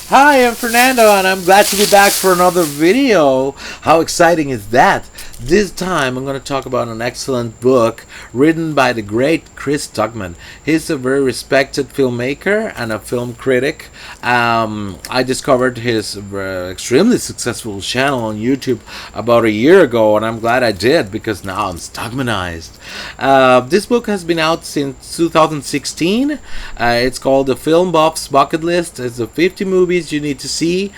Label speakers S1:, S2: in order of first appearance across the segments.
S1: Hi, I'm Fernando, and I'm glad to be back for another video. How exciting is that? This time, I'm going to talk about an excellent book written by the great Stuckmann. He's a very respected filmmaker and a film critic. I discovered his extremely successful channel on YouTube about a year ago, and I'm glad I did because now I'm Stuckmannized. This book has been out since 2016. It's called The Film Buff's Bucket List. It's the 50 movies you need to see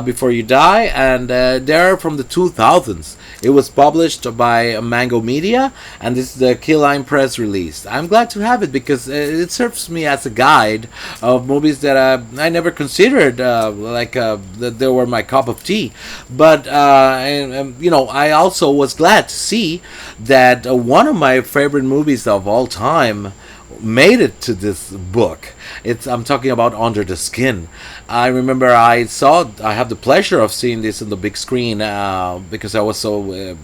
S1: before you die, and they're from the 2000s. It was published by Mango Media, and this is the Key Lime Press release. I'm glad to have it because it serves me as a guide of movies that I never considered that they were my cup of tea. But I also was glad to see that one of my favorite movies of all time made it to this book. I'm talking about Under the Skin. I remember I have the pleasure of seeing this on the big screen because I was so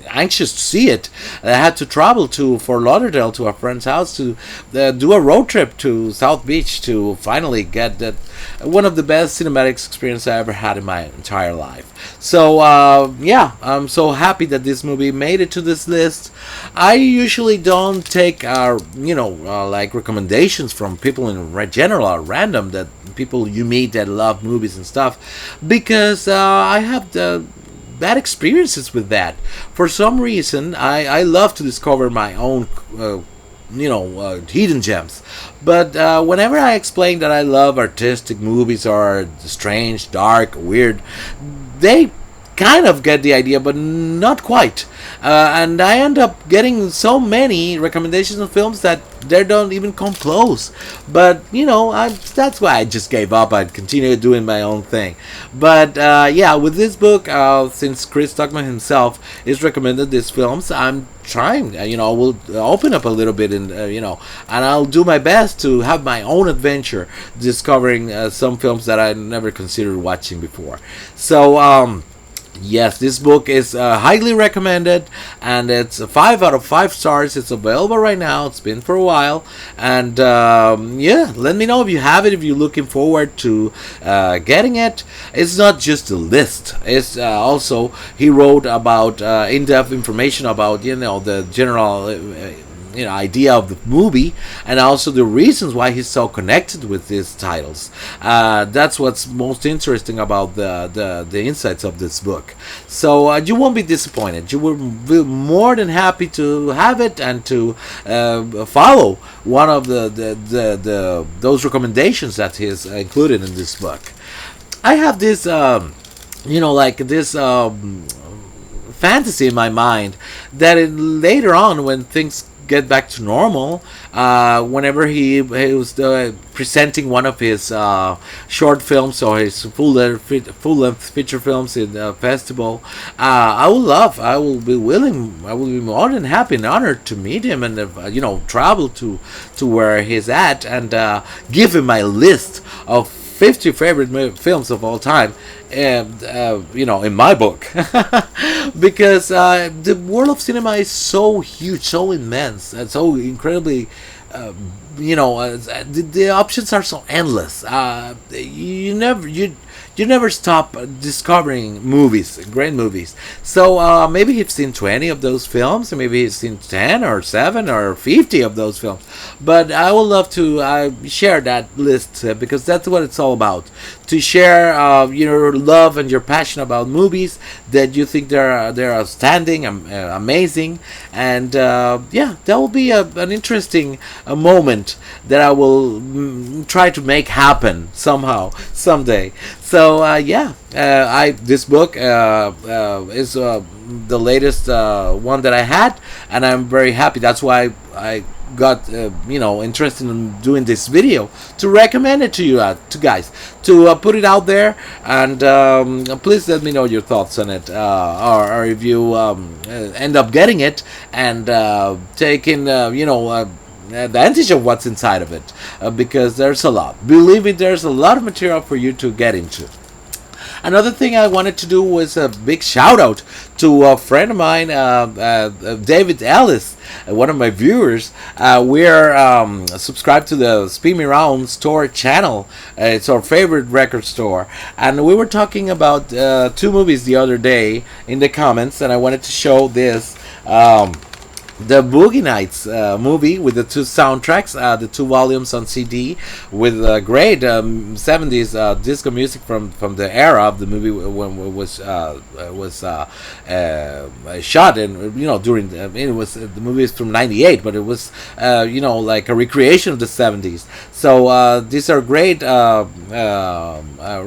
S1: anxious to see it. I had to travel to Fort Lauderdale to a friend's house to do a road trip to South Beach to finally get that one of the best cinematics experience I ever had in my entire life. So I'm so happy that this movie made it to this list. I usually don't take like recommendations from people in general or random, that people you meet that love movies and stuff, because I have the bad experiences with that. For some reason, I love to discover my own hidden gems. But whenever I explain that I love artistic movies or strange, dark, weird, they kind of get the idea, but not quite. And I end up getting so many recommendations of films that they don't even come close. But that's why I just gave up. I'd continue doing my own thing. But with this book, since Stuckmann himself is recommended these films, I'm trying. We'll open up a little bit, and I'll do my best to have my own adventure discovering some films that I never considered watching before. So. Yes, this book is highly recommended, and it's 5 out of 5 stars. It's available right now. It's been for a while, and let me know if you have it, if you're looking forward to getting it. It's not just a list. It's also, he wrote about in-depth information about the general idea of the movie, and also the reasons why he's so connected with these titles. That's what's most interesting about the insights of this book. So you won't be disappointed. You will be more than happy to have it and to follow one of those recommendations that he's included in this book. I have this fantasy in my mind that later on, when things get back to normal, whenever he was presenting one of his short films or his full-length feature films in a festival, I will be more than happy and honored to meet him and travel to where he's at and give him my list of 50 favorite films of all time, and in my book, because the world of cinema is so huge, so immense, and so incredibly the options are so endless. You never stop discovering movies, great movies. So maybe he's seen 20 of those films, and maybe he's seen 10 or 7 or 50 of those films. But I would love to share that list because that's what it's all about. To share your love and your passion about movies, that you think they're outstanding, amazing, and that will be an interesting moment that I will try to make happen somehow, someday. So this book is the latest one that I had, and I'm very happy. That's why I got interested in doing this video, to recommend it to you, to guys, to put it out there, and please let me know your thoughts on it, or if you end up getting it and taking advantage of what's inside of it, because there's a lot. Believe me, there's a lot of material for you to get into. Another thing I wanted to do was a big shout out to a friend of mine, David Ellis, one of my viewers. We're subscribed to the Spin Me Round store channel. It's our favorite record store, and we were talking about two movies the other day in the comments, and I wanted to show this. The Boogie Nights movie with the two soundtracks, the two volumes on CD, with great 70s disco music from the era of the movie when it was shot, and during it was the movie is from '98, but it was like a recreation of the '70s. So these are great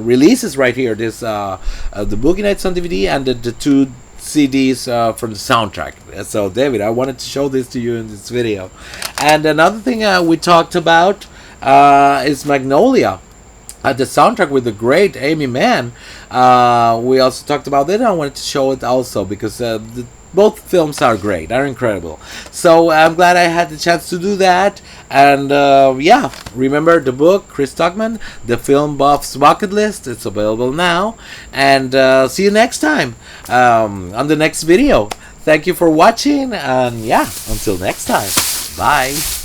S1: releases right here. This the Boogie Nights on DVD and the two CDs from the soundtrack. So David, I wanted to show this to you in this video. And another thing we talked about is Magnolia, the soundtrack with the great Amy Mann. We also talked about it. I wanted to show it also because both films are great, are incredible. So I'm glad I had the chance to do that. And yeah, remember the book, Chris Stuckmann, The Film Buff's Bucket List. It's available now. And see you next time on the next video. Thank you for watching. And yeah, until next time. Bye.